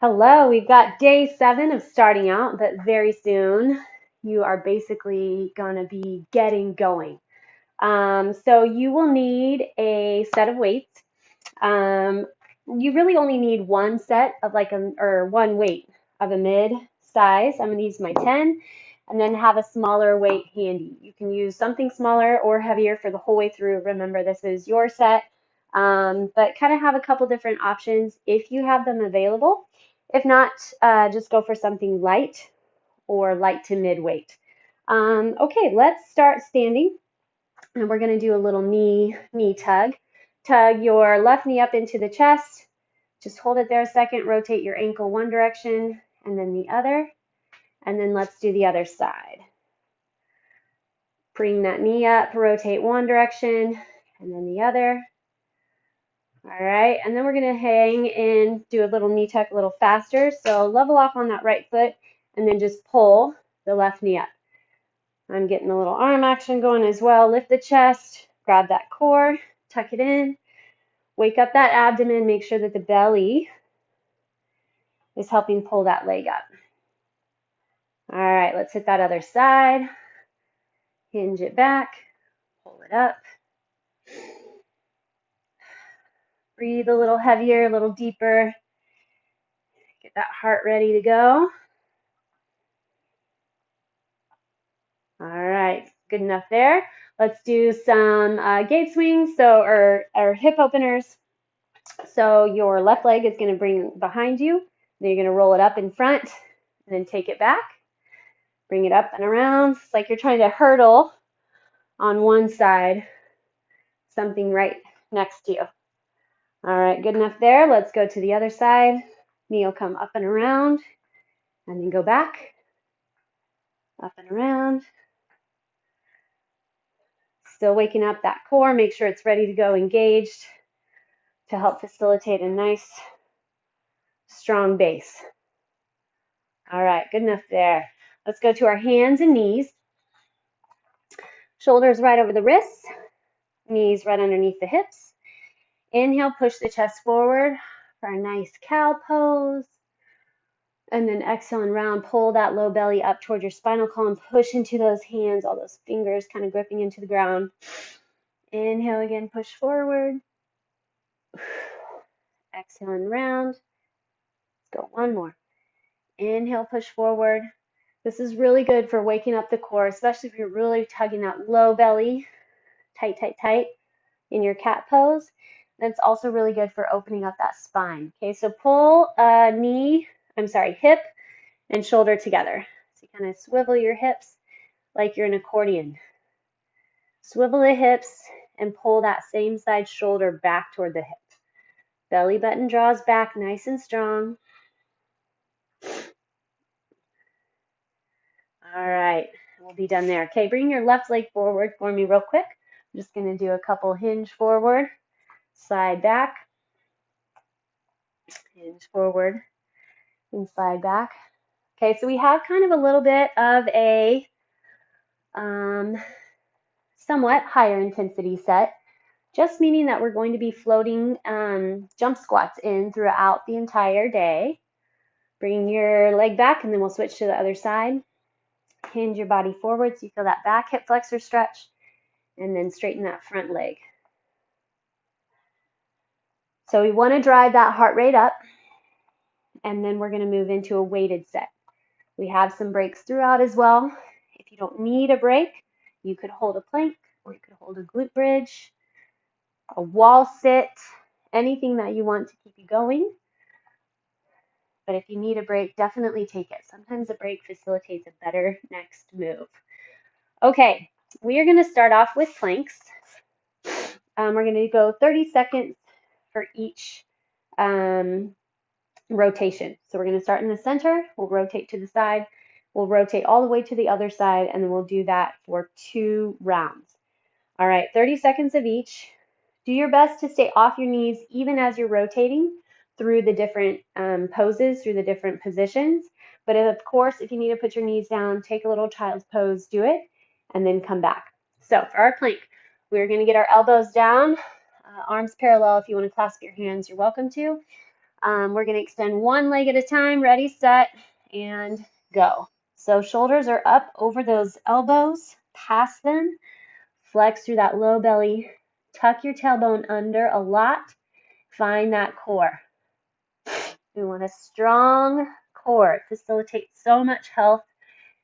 Hello, we've got day 7 of starting out, but very soon you are basically going to be getting going. So you will need a set of weights. Um, you really only need one set of or one weight of a mid size. I'm going to use my 10 and then have a smaller weight handy. You can use something smaller or heavier for the whole way through. Remember, this is your set, but kind of have a couple different options if you have them available. If not, just go for something light or light to mid weight. Okay, let's start standing. And we're going to do a little knee tug. Tug your left knee up into the chest. Just hold it there a second. Rotate your ankle one direction and then the other. And then let's do the other side. Bring that knee up, rotate one direction and then the other. All right, and then we're going to hang and do a little knee tuck a little faster. So level off on that right foot and then just pull the left knee up. I'm getting a little arm action going as well. Lift the chest, grab that core, tuck it in, wake up that abdomen, make sure that the belly is helping pull that leg up. All right, let's hit that other side. Hinge it back, pull it up. Breathe a little heavier, a little deeper. Get that heart ready to go. All right, good enough there. Let's do some gate swings, or hip openers. So your left leg is going to bring behind you. Then you're going to roll it up in front and then take it back. Bring it up and around. It's like you're trying to hurdle on one side, something right next to you. All right, good enough there. Let's go to the other side. Knee will come up and around and then go back, up and around. Still waking up that core. Make sure it's ready to go, engaged, to help facilitate a nice, strong base. All right, good enough there. Let's go to our hands and knees. Shoulders right over the wrists, knees right underneath the hips. Inhale, push the chest forward for a nice cow pose. And then exhale and round, pull that low belly up toward your spinal column, push into those hands, all those fingers kind of gripping into the ground. Inhale again, push forward. Exhale and round. Let's go one more. Inhale, push forward. This is really good for waking up the core, especially if you're really tugging that low belly, tight, tight, tight in your cat pose. That's also really good for opening up that spine. Okay, so pull hip and shoulder together. So you kind of swivel your hips like you're an accordion. Swivel the hips and pull that same side shoulder back toward the hip. Belly button draws back nice and strong. All right, we'll be done there. Okay, bring your left leg forward for me real quick. I'm just going to do a couple hinge forward, slide back, hinge forward, and slide back. Okay, so we have kind of a little bit of a somewhat higher intensity set, just meaning that we're going to be floating jump squats in throughout the entire day. Bring your leg back and then we'll switch to the other side. Hinge your body forward so you feel that back hip flexor stretch, and then straighten that front leg. So we want to drive that heart rate up, and then we're going to move into a weighted set. We have some breaks throughout as well. If you don't need a break, you could hold a plank, or you could hold a glute bridge, a wall sit, anything that you want to keep you going. But if you need a break, definitely take it. Sometimes a break facilitates a better next move. Okay, we are going to start off with planks. We're going to go 30 seconds for each rotation. So we're going to start in the center. We'll rotate to the side. We'll rotate all the way to the other side, and then we'll do that for 2 rounds. All right, 30 seconds of each. Do your best to stay off your knees even as you're rotating through the different poses, through the different positions. But of course, if you need to put your knees down, take a little child's pose, do it, and then come back. So for our plank, we're going to get our elbows down, arms parallel. If you want to clasp your hands, you're welcome to. We're going to extend one leg at a time. Ready, set, and go. So shoulders are up over those elbows, past them. Flex through that low belly. Tuck your tailbone under a lot. Find that core. We want a strong core. It facilitates so much health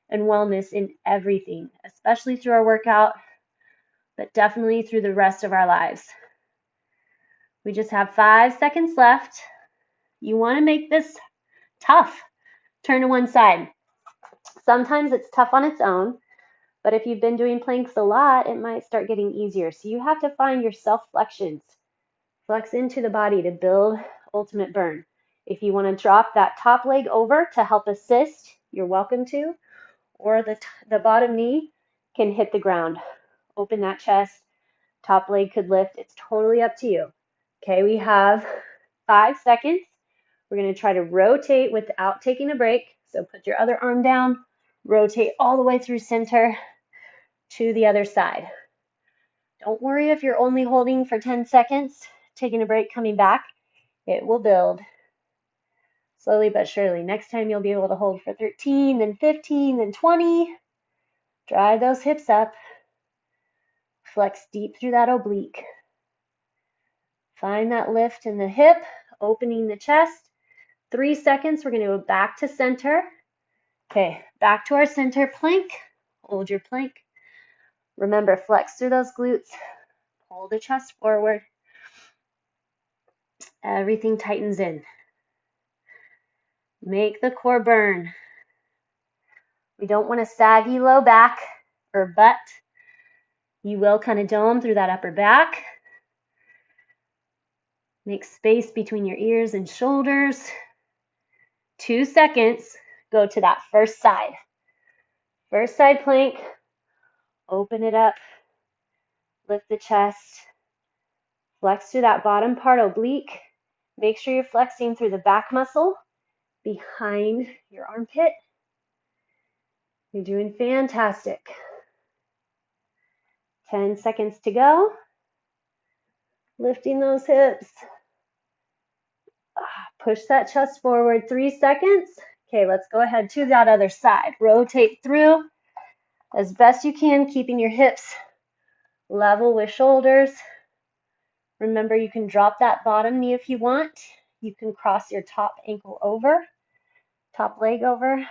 and wellness in everything, especially through our workout, but definitely through the rest of our lives. We just have 5 seconds left. You want to make this tough. Turn to one side. Sometimes it's tough on its own, but if you've been doing planks a lot, it might start getting easier. So you have to find your self-flexions. Flex into the body to build ultimate burn. If you want to drop that top leg over to help assist, you're welcome to, or the bottom knee can hit the ground. Open that chest. Top leg could lift. It's totally up to you. Okay, we have 5 seconds. We're going to try to rotate without taking a break. So put your other arm down, rotate all the way through center to the other side. Don't worry if you're only holding for 10 seconds, taking a break, coming back. It will build slowly but surely. Next time you'll be able to hold for 13, then 15, then 20. Drive those hips up. Flex deep through that oblique. Find that lift in the hip, opening the chest. 3 seconds. We're going to go back to center. Okay, back to our center plank. Hold your plank. Remember, flex through those glutes. Pull the chest forward. Everything tightens in. Make the core burn. We don't want a saggy low back or butt. You will kind of dome through that upper back. Make space between your ears and shoulders. 2 seconds. Go to that first side. First side plank. Open it up. Lift the chest. Flex through that bottom part oblique. Make sure you're flexing through the back muscle behind your armpit. You're doing fantastic. 10 seconds to go. Lifting those hips. Push that chest forward. 3 seconds. Okay, let's go ahead to that other side. Rotate through as best you can, keeping your hips level with shoulders. Remember, you can drop that bottom knee if you want. You can cross your top ankle over, top leg over,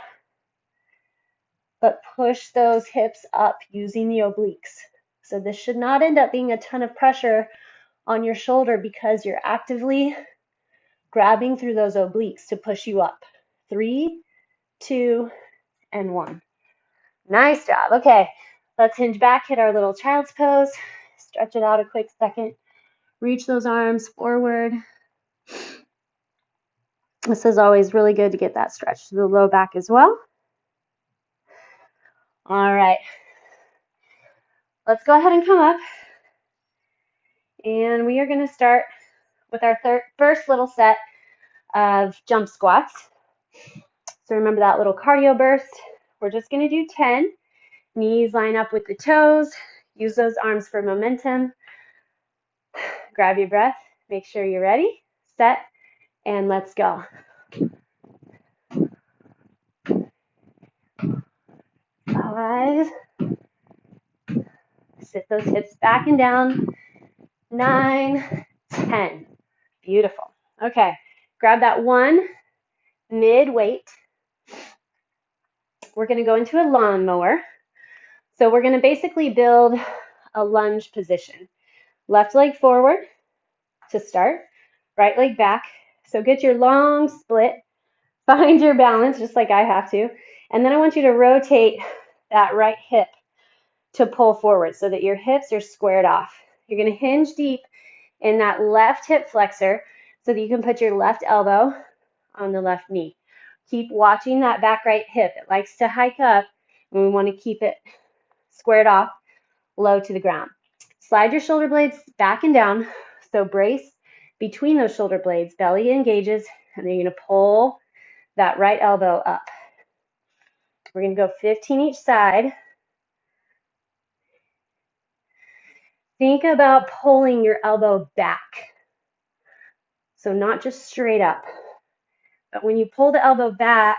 but push those hips up using the obliques. So this should not end up being a ton of pressure on your shoulder because you're actively grabbing through those obliques to push you up. 3, 2, and 1. Nice job. Okay, let's hinge back, hit our little child's pose, stretch it out a quick second, reach those arms forward. This is always really good to get that stretch to the low back as well. All right, let's go ahead and come up. And we are going to start with our first little set of jump squats. So remember that little cardio burst. We're just going to do 10. Knees line up with the toes. Use those arms for momentum. Grab your breath. Make sure you're ready, set, and let's go. 5. Sit those hips back and down. 9, 10. Beautiful. Okay, grab that one mid weight. We're going to go into a lawnmower. So we're going to basically build a lunge position. Left leg forward to start, right leg back. So get your long split, find your balance just like I have to. And then I want you to rotate that right hip to pull forward so that your hips are squared off. You're going to hinge deep in that left hip flexor so that you can put your left elbow on the left knee. Keep watching that back right hip. It likes to hike up, and we want to keep it squared off, low to the ground. Slide your shoulder blades back and down. So brace between those shoulder blades, belly engages, and then you're going to pull that right elbow up. We're going to go 15 each side. Think about pulling your elbow back. So not just straight up. But when you pull the elbow back,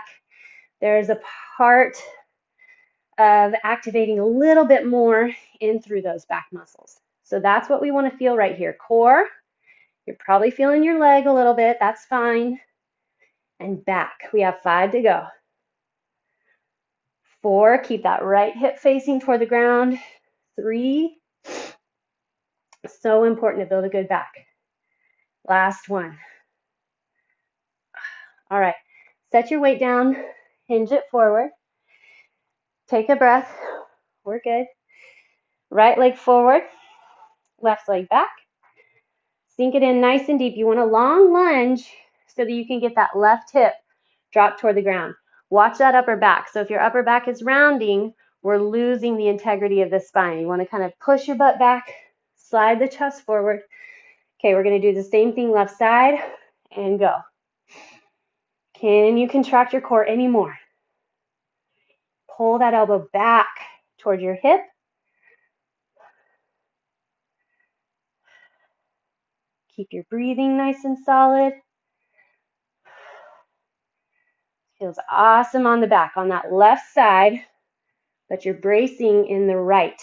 there's a part of activating a little bit more in through those back muscles. So that's what we want to feel right here. Core, you're probably feeling your leg a little bit. That's fine. And back. We have 5 to go. 4, keep that right hip facing toward the ground. 3, so important to build a good back. Last one. All right, set your weight down, hinge it forward. Take a breath. We're good. Right leg forward, left leg back. Sink it in nice and deep. You want a long lunge so that you can get that left hip drop toward the ground. Watch that upper back. So if your upper back is rounding, we're losing the integrity of the spine. You want to kind of push your butt back, slide the chest forward. Okay, we're going to do the same thing left side and go. Can you contract your core anymore? Pull that elbow back toward your hip. Keep your breathing nice and solid. Feels awesome on the back, on that left side, but you're bracing in the right.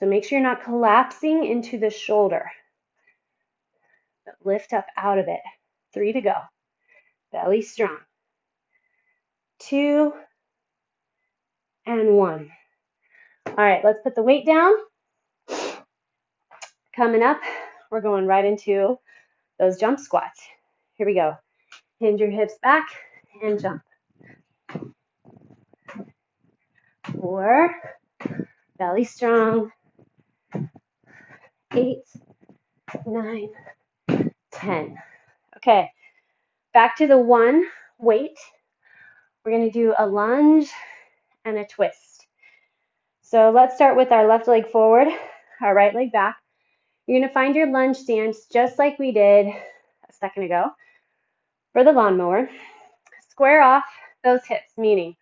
So make sure you're not collapsing into the shoulder. But lift up out of it. 3 to go. Belly strong. 2 and 1. All right, let's put the weight down. Coming up, we're going right into those jump squats. Here we go. Hinge your hips back and jump. 4, belly strong. 8, 9, 10. Okay, back to the 1 weight. We're going to do a lunge and a twist. So let's start with our left leg forward, our right leg back. You're going to find your lunge stance just like we did a second ago for the lawnmower. Square off those hips, meaning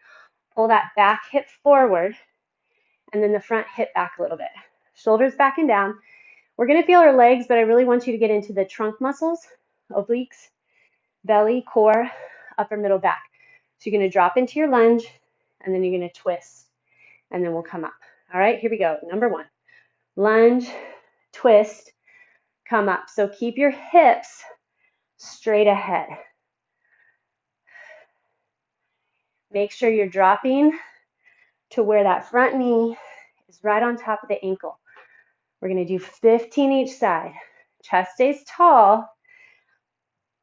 pull that back hip forward and then the front hip back a little bit. Shoulders back and down. We're going to feel our legs, but I really want you to get into the trunk muscles, obliques, belly, core, upper, middle, back. So you're going to drop into your lunge and then you're going to twist and then we'll come up. All right, here we go. Number 1, lunge, twist, come up. So keep your hips straight ahead. Make sure you're dropping to where that front knee is right on top of the ankle. We're going to do 15 each side. Chest stays tall,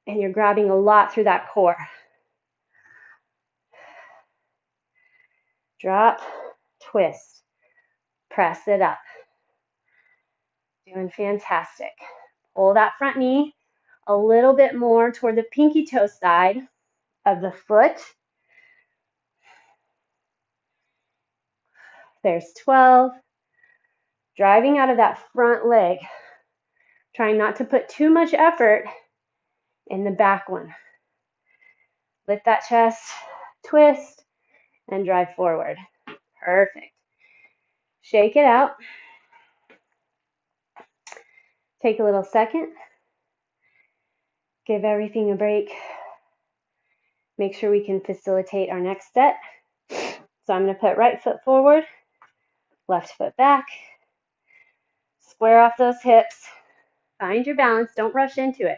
and you're grabbing a lot through that core. Drop, twist, press it up. Doing fantastic. Pull that front knee a little bit more toward the pinky toe side of the foot. There's 12. Driving out of that front leg. Trying not to put too much effort in the back one. Lift that chest, twist, and drive forward. Perfect. Shake it out. Take a little second. Give everything a break. Make sure we can facilitate our next set. So I'm going to put right foot forward, left foot back. Square off those hips. Find your balance. Don't rush into it.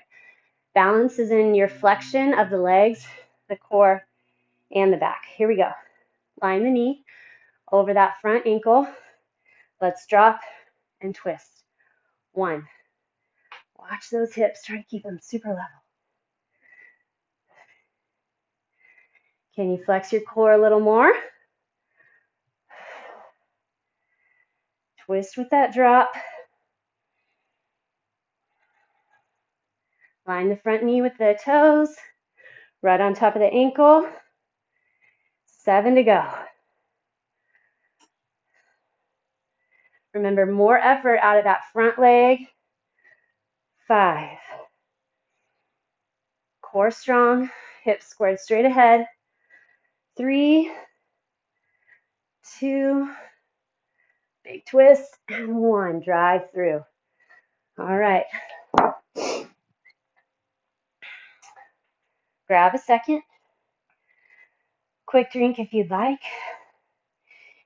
Balance is in your flexion of the legs, the core, and the back. Here we go. Line the knee over that front ankle. Let's drop and twist. 1. Watch those hips. Try to keep them super level. Can you flex your core a little more? Twist with that drop. Line the front knee with the toes. Right on top of the ankle. 7 to go. Remember, more effort out of that front leg. 5. Core strong. Hips squared straight ahead. 3, 2, big twist, and 1. Drive through. All right. Grab a second. Quick drink if you'd like.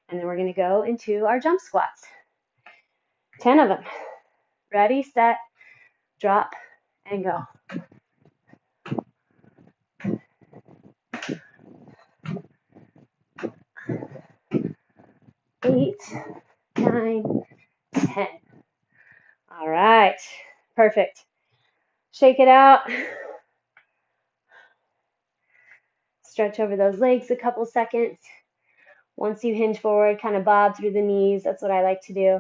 And then we're going to go into our jump squats. 10 of them. Ready, set, drop, and go. 8, 9, 10. All right, perfect. Shake it out. Stretch over those legs a couple seconds. Once you hinge forward, kind of bob through the knees. That's what I like to do.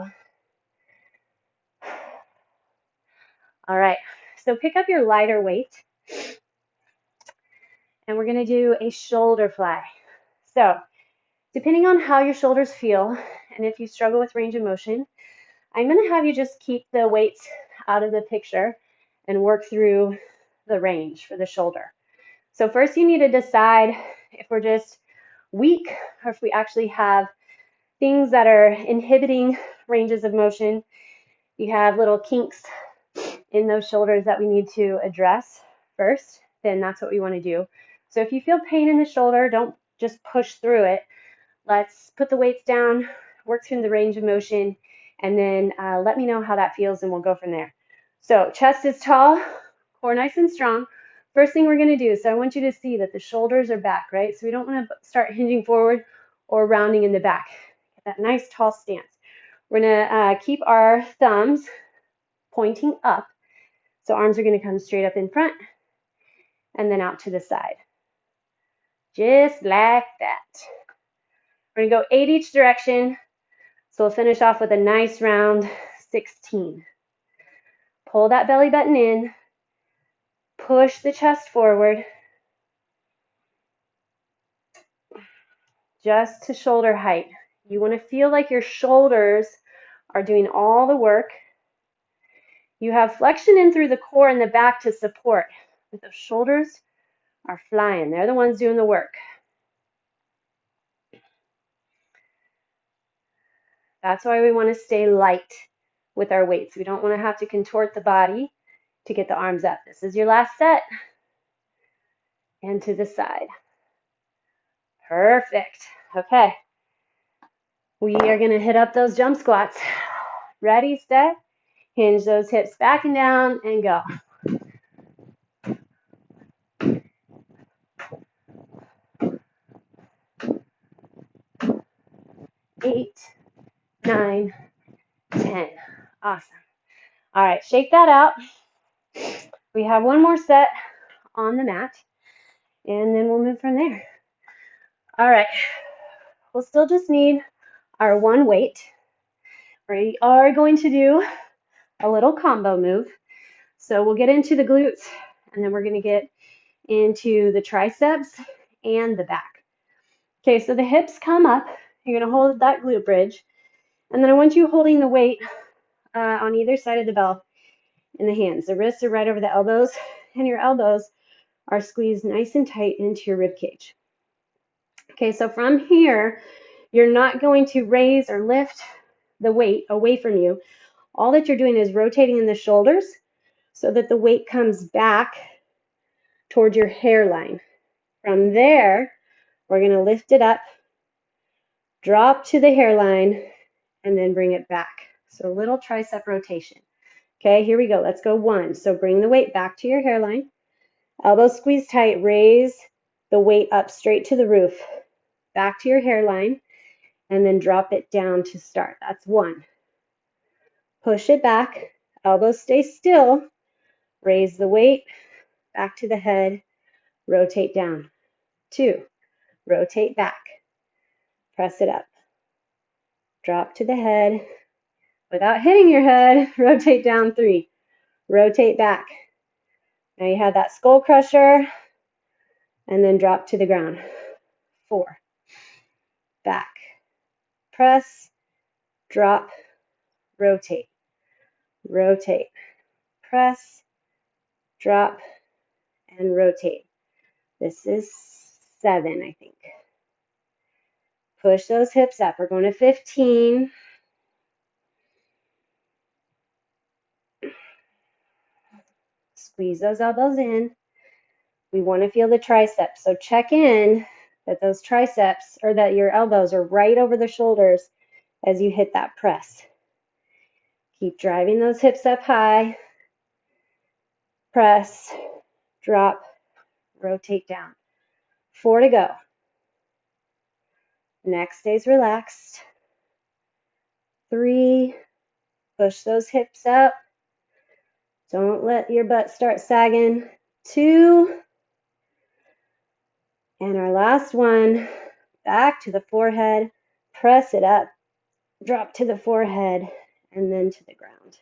All right, so pick up your lighter weight, and we're going to do a shoulder fly. So depending on how your shoulders feel, and if you struggle with range of motion, I'm going to have you just keep the weights out of the picture and work through the range for the shoulder. So first you need to decide if we're just weak or if we actually have things that are inhibiting ranges of motion. You have little kinks in those shoulders that we need to address first, then that's what we want to do. So if you feel pain in the shoulder, don't just push through it. Let's put the weights down, work through the range of motion, and then let me know how that feels and we'll go from there. So chest is tall, core nice and strong. First thing we're going to do, so I want you to see that the shoulders are back, right? So we don't want to start hinging forward or rounding in the back. Get that nice tall stance. We're going to keep our thumbs pointing up. So arms are going to come straight up in front and then out to the side. Just like that. We're going to go 8 each direction. So we'll finish off with a nice round 16. Pull that belly button in. Push the chest forward. Just to shoulder height. You want to feel like your shoulders are doing all the work. You have flexion in through the core and the back to support, but those shoulders are flying. They're the ones doing the work. That's why we want to stay light with our weights. We don't want to have to contort the body to get the arms up. This is your last set. And to the side. Perfect. Okay. We are going to hit up those jump squats. Ready, set, hinge those hips back and down, and go. 8, 9, 10. Awesome. All right, shake that out. We have one more set on the mat, and then we'll move from there. All right, we'll still just need our one weight. We are going to do a little combo move. So we'll get into the glutes, and then we're going to get into the triceps and the back. Okay, so the hips come up. You're going to hold that glute bridge. And then I want you holding the weight on either side of the bell in the hands. The wrists are right over the elbows, and your elbows are squeezed nice and tight into your rib cage. Okay, so from here, you're not going to raise or lift the weight away from you. All that you're doing is rotating in the shoulders so that the weight comes back towards your hairline. From there, we're going to lift it up, drop to the hairline, and then bring it back. So a little tricep rotation. Okay, here we go. Let's go 1. So bring the weight back to your hairline. Elbows squeeze tight. Raise the weight up straight to the roof. Back to your hairline. And then drop it down to start. That's 1. Push it back. Elbows stay still. Raise the weight. Back to the head. Rotate down. 2. Rotate back. Press it up. Drop to the head. Without hitting your head, rotate down. 3. Rotate back. Now you have that skull crusher, and then drop to the ground. 4. Back. Press, drop, rotate. Rotate. Press, drop, and rotate. This is 7, I think. Push those hips up. We're going to 15. Squeeze those elbows in. We want to feel the triceps. So check in that those triceps or that your elbows are right over the shoulders as you hit that press. Keep driving those hips up high. Press, drop, rotate down. 4 to go. Neck stays relaxed. 3, push those hips up. Don't let your butt start sagging. 2, and our last one, back to the forehead. Press it up, drop to the forehead, and then to the ground.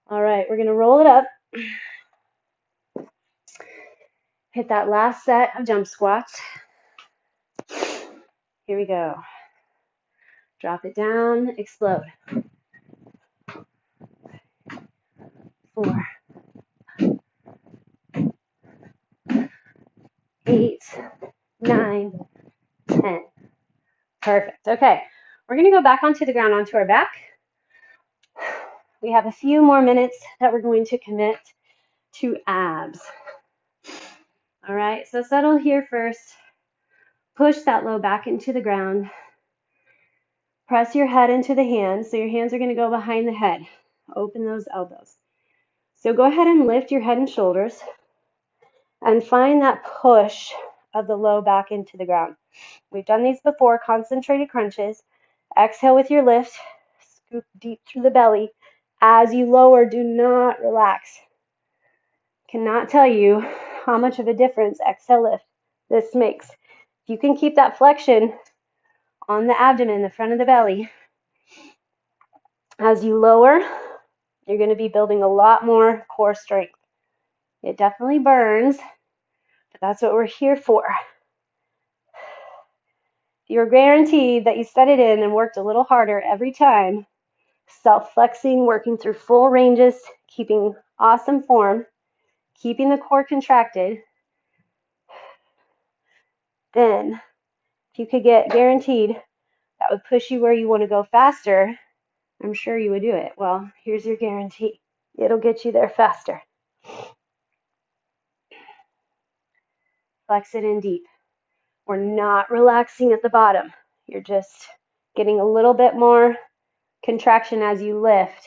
All right, we're going to roll it up. Hit that last set of jump squats. Here we go. Drop it down, explode. 4, 8, 9, 10. Perfect. Okay, we're going to go back onto the ground, onto our back. We have a few more minutes that we're going to commit to abs. All right, so settle here first. Push that low back into the ground. Press your head into the hands. So your hands are going to go behind the head. Open those elbows. So go ahead and lift your head and shoulders and find that push of the low back into the ground. We've done these before, concentrated crunches. Exhale with your lift. Scoop deep through the belly. As you lower, do not relax. Cannot tell you how much of a difference exhale lift this makes. If you can keep that flexion on the abdomen, the front of the belly, as you lower, you're going to be building a lot more core strength. It definitely burns, but that's what we're here for. You're guaranteed that you set it in and worked a little harder every time, self-flexing, working through full ranges, keeping awesome form, keeping the core contracted. Then, if you could get guaranteed that would push you where you want to go faster, I'm sure you would do it. Well, here's your guarantee. It'll get you there faster. Flex it in deep. We're not relaxing at the bottom. You're just getting a little bit more contraction as you lift,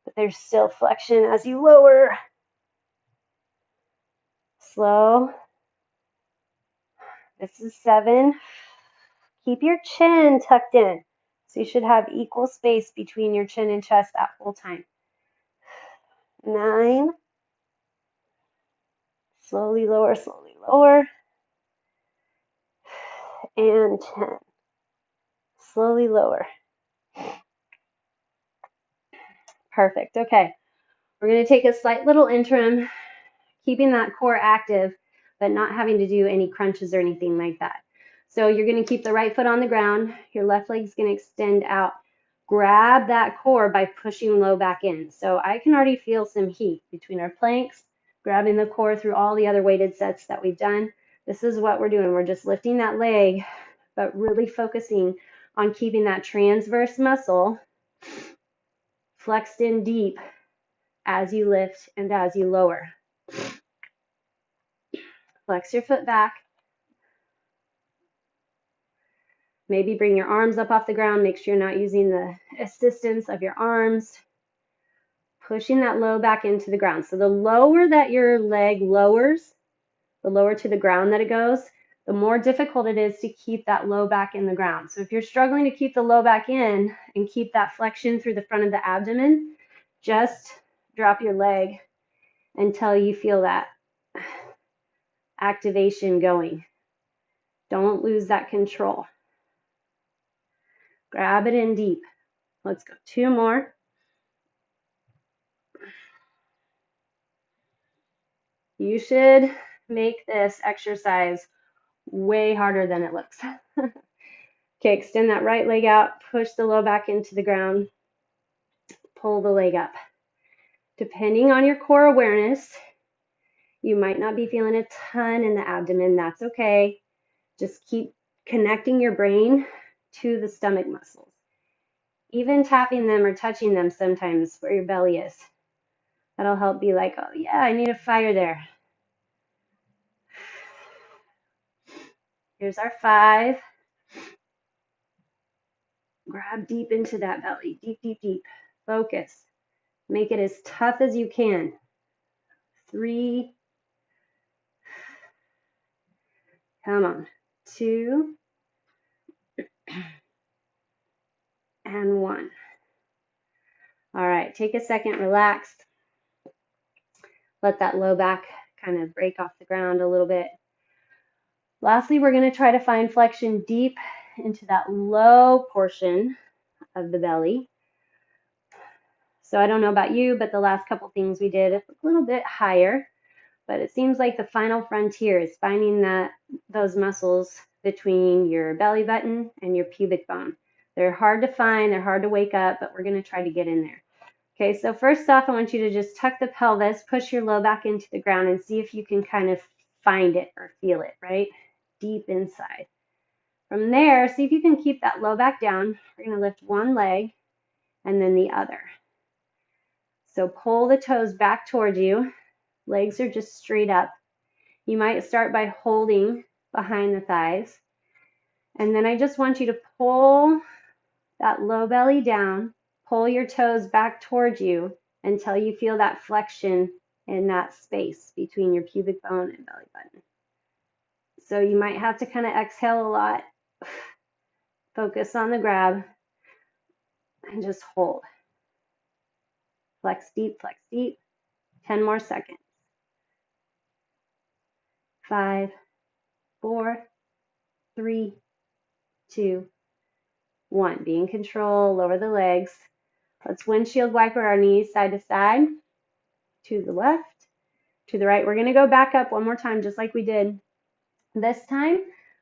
but there's still flexion as you lower. Slow. This is 7. Keep your chin tucked in. So you should have equal space between your chin and chest that whole time. 9. Slowly lower, slowly lower. And 10. Slowly lower. Perfect. Okay. We're going to take a slight little interim, keeping that core active, but not having to do any crunches or anything like that. So you're going to keep the right foot on the ground. Your left leg's going to extend out. Grab that core by pushing low back in. So I can already feel some heat between our planks, grabbing the core through all the other weighted sets that we've done. This is what we're doing. We're just lifting that leg, but really focusing on keeping that transverse muscle flexed in deep as you lift and as you lower. Flex your foot back. Maybe bring your arms up off the ground. Make sure you're not using the assistance of your arms. Pushing that low back into the ground. So the lower that your leg lowers, the lower to the ground that it goes, the more difficult it is to keep that low back in the ground. So if you're struggling to keep the low back in and keep that flexion through the front of the abdomen, just drop your leg until you feel that activation going. Don't lose that control. Grab it in deep. Let's go. 2 more. You should make this exercise way harder than it looks. Okay, extend that right leg out, push the low back into the ground, pull the leg up. Depending on your core awareness, you might not be feeling a ton in the abdomen. That's okay. Just keep connecting your brain to the stomach muscles. Even tapping them or touching them sometimes where your belly is. That'll help be like, oh yeah, I need a fire there. Here's our 5. Grab deep into that belly. Deep, deep, deep. Focus. Make it as tough as you can. 3. Come on. 2. And 1. All right, take a second, relax. Let that low back kind of break off the ground a little bit. Lastly, we're going to try to find flexion deep into that low portion of the belly. So I don't know about you, but the last couple things we did a little bit higher, but it seems like the final frontier is finding those muscles between your belly button and your pubic bone. They're hard to find, they're hard to wake up, but we're going to try to get in there. Okay, so first off, I want you to just tuck the pelvis, push your low back into the ground, and see if you can kind of find it or feel it, right? Deep inside. From there, see if you can keep that low back down. We're going to lift one leg and then the other. So pull the toes back towards you. Legs are just straight up. You might start by holding behind the thighs. And then I just want you to pull that low belly down, pull your toes back towards you until you feel that flexion in that space between your pubic bone and belly button. So you might have to kind of exhale a lot, focus on the grab, and just hold. Flex deep, 10 more seconds. 5, 4, 3, 2, 1. Be in control, lower the legs. Let's windshield wiper our knees side to side, to the left, to the right. We're going to go back up one more time, just like we did. This time,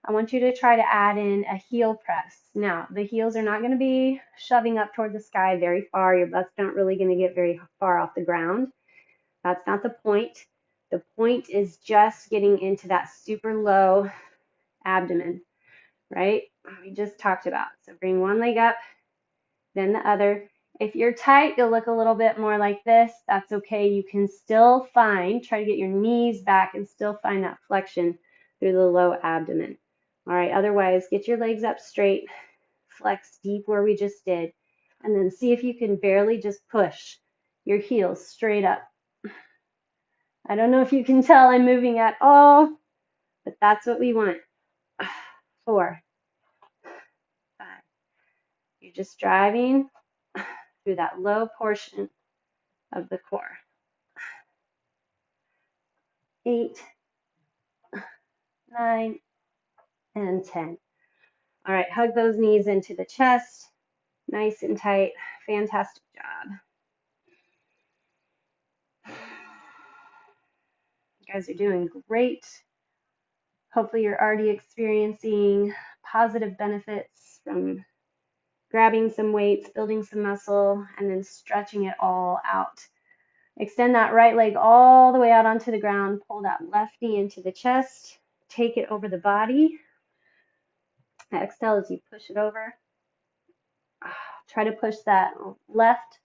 I want you to try to add in a heel press. Now, the heels are not going to be shoving up toward the sky very far. Your butt's not really going to get very far off the ground. That's not the point. The point is just getting into that super low abdomen, right? We just talked about. So bring one leg up, then the other. If you're tight, you'll look a little bit more like this. That's okay. You can still try to get your knees back and still find that flexion through the low abdomen. All right, otherwise, get your legs up straight, flex deep where we just did, and then see if you can barely just push your heels straight up. I don't know if you can tell I'm moving at all, but that's what we want. 4, 5. You're just driving through that low portion of the core. 8, 9, and 10. All right, hug those knees into the chest, nice and tight. Fantastic job. You guys are doing great. Hopefully you're already experiencing positive benefits from grabbing some weights, building some muscle, and then stretching it all out. Extend that right leg all the way out onto the ground. Pull that left knee into the chest. Take it over the body. Exhale as you push it over. Try to push that left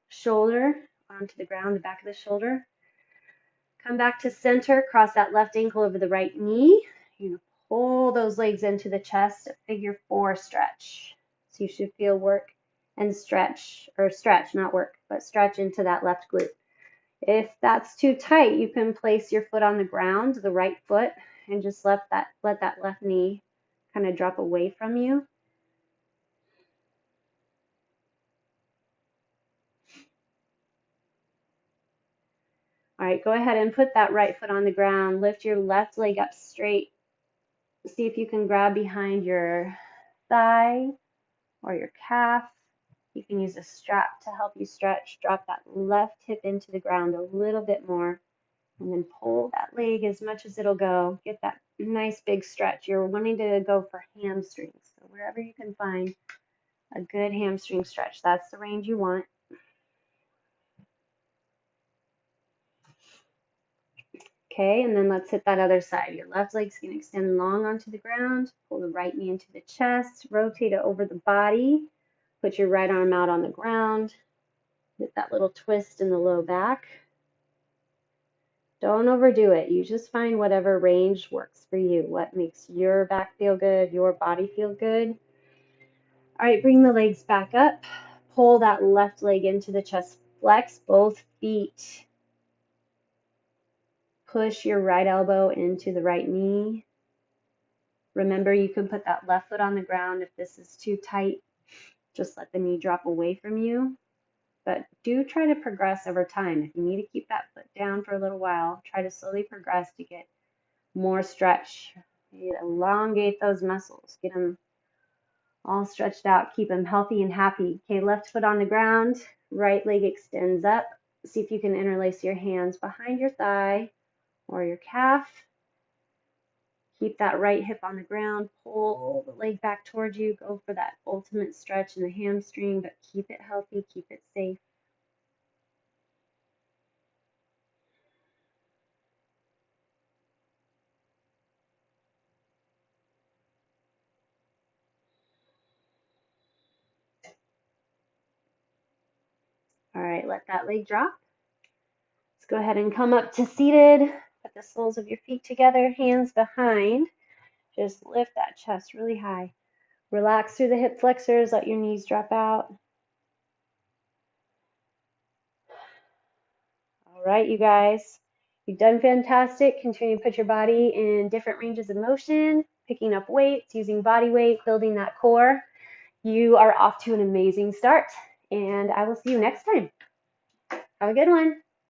shoulder onto the ground, the back of the shoulder. Come back to center, cross that left ankle over the right knee. You pull those legs into the chest, a figure 4 stretch. So you should feel work and stretch, or stretch, not work, but stretch into that left glute. If that's too tight, you can place your foot on the ground, the right foot, and just let that left knee kind of drop away from you. All right, go ahead and put that right foot on the ground. Lift your left leg up straight. See if you can grab behind your thigh or your calf. You can use a strap to help you stretch. Drop that left hip into the ground a little bit more, and then pull that leg as much as it'll go. Get that nice big stretch. You're wanting to go for hamstrings. So wherever you can find a good hamstring stretch, that's the range you want. Okay, and then let's hit that other side. Your left leg's going to extend long onto the ground. Pull the right knee into the chest. Rotate it over the body. Put your right arm out on the ground. Get that little twist in the low back. Don't overdo it. You just find whatever range works for you, what makes your back feel good, your body feel good. All right, bring the legs back up. Pull that left leg into the chest flex, both feet. Push your right elbow into the right knee. Remember, you can put that left foot on the ground if this is too tight. Just let the knee drop away from you. But do try to progress over time. If you need to keep that foot down for a little while, try to slowly progress to get more stretch. Elongate those muscles. Get them all stretched out. Keep them healthy and happy. Okay, left foot on the ground. Right leg extends up. See if you can interlace your hands behind your thigh or your calf. Keep that right hip on the ground. Pull the leg back towards you. Go for that ultimate stretch in the hamstring, but keep it healthy. Keep it safe. All right, let that leg drop. Let's go ahead and come up to seated. Put the soles of your feet together, hands behind. Just lift that chest really high. Relax through the hip flexors, let your knees drop out. All right, you guys, you've done fantastic. Continue to put your body in different ranges of motion, picking up weights, using body weight, building that core. You are off to an amazing start, and I will see you next time. Have a good one.